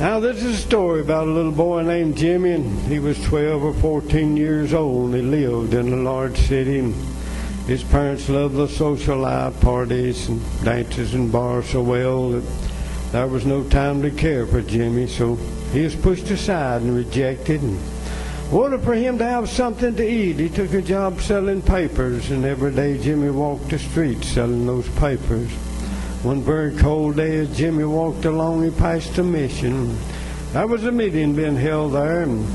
Now, this is a story about a little boy named Jimmy, and he was 12 or 14 years old. He lived in a large city, and his parents loved the social life, parties and dances and bars so well that there was no time to care for Jimmy, so he was pushed aside and rejected. And in order for him to have something to eat, he took a job selling papers, and every day Jimmy walked the streets selling those papers. One very cold day as Jimmy walked along, he passed a mission. There was a meeting being held there, and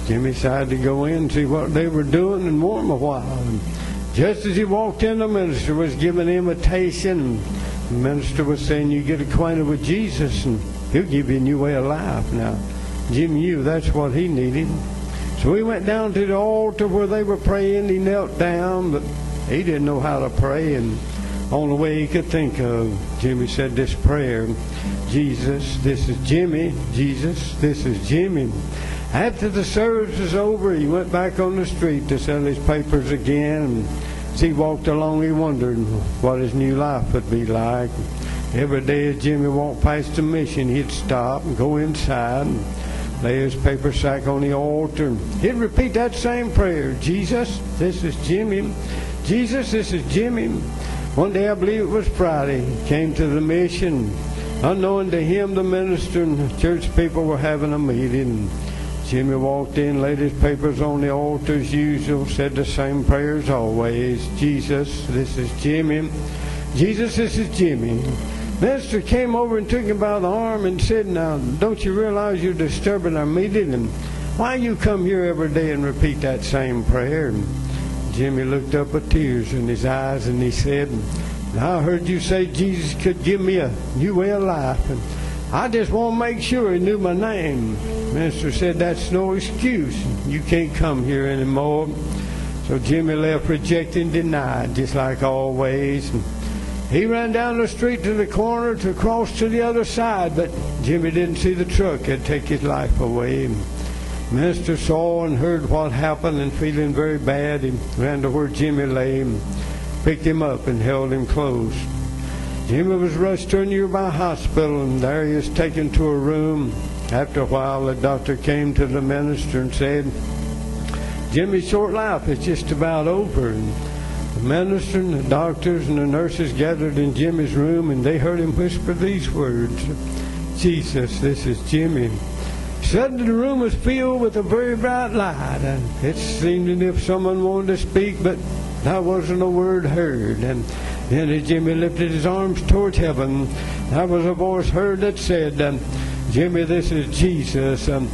Jimmy decided to go in and see what they were doing and warm a while. And just as he walked in, the minister was giving an invitation. The minister was saying, "You get acquainted with Jesus, and he'll give you a new way of life." Now, Jimmy knew that's what he needed. So he went down to the altar where they were praying. He knelt down, but he didn't know how to pray, and on the way he could think of, Jimmy said this prayer: "Jesus, this is Jimmy. Jesus, this is Jimmy." After the service was over, he went back on the street to sell his papers again. And as he walked along, he wondered what his new life would be like. Every day as Jimmy walked past the mission, he'd stop and go inside and lay his paper sack on the altar. He'd repeat that same prayer: "Jesus, this is Jimmy. Jesus, this is Jimmy." One day, I believe it was Friday, he came to the mission. Unknown to him, the minister and the church people were having a meeting. Jimmy walked in, laid his papers on the altar as usual, said the same prayer as always: "Jesus, this is Jimmy. Jesus, this is Jimmy." Minister came over and took him by the arm and said, "Now, don't you realize you're disturbing our meeting? And why you come here every day and repeat that same prayer?" And Jimmy looked up with tears in his eyes and he said, "I heard you say Jesus could give me a new way of life, and I just want to make sure he knew my name." The minister said, "That's no excuse. You can't come here anymore." So Jimmy left rejected and denied, just like always. And he ran down the street to the corner to cross to the other side, but Jimmy didn't see the truck that'd take his life away. The minister saw and heard what happened, and feeling very bad, he ran to where Jimmy lay and picked him up and held him close. Jimmy was rushed to a nearby hospital, and there he was taken to a room. After a while, the doctor came to the minister and said, "Jimmy's short life is just about over." And the minister and the doctors and the nurses gathered in Jimmy's room, and they heard him whisper these words: "Jesus, this is Jimmy." Suddenly the room was filled with a very bright light, and it seemed as if someone wanted to speak, but there wasn't a word heard. And then as Jimmy lifted his arms towards heaven, there was a voice heard that said, "Jimmy, this is Jesus." And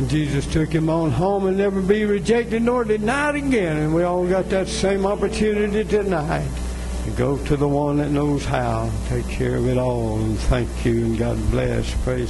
Jesus took him on home and never be rejected nor denied again. And we all got that same opportunity tonight to go to the one that knows how, take care of it all. And thank you, and God bless. Praise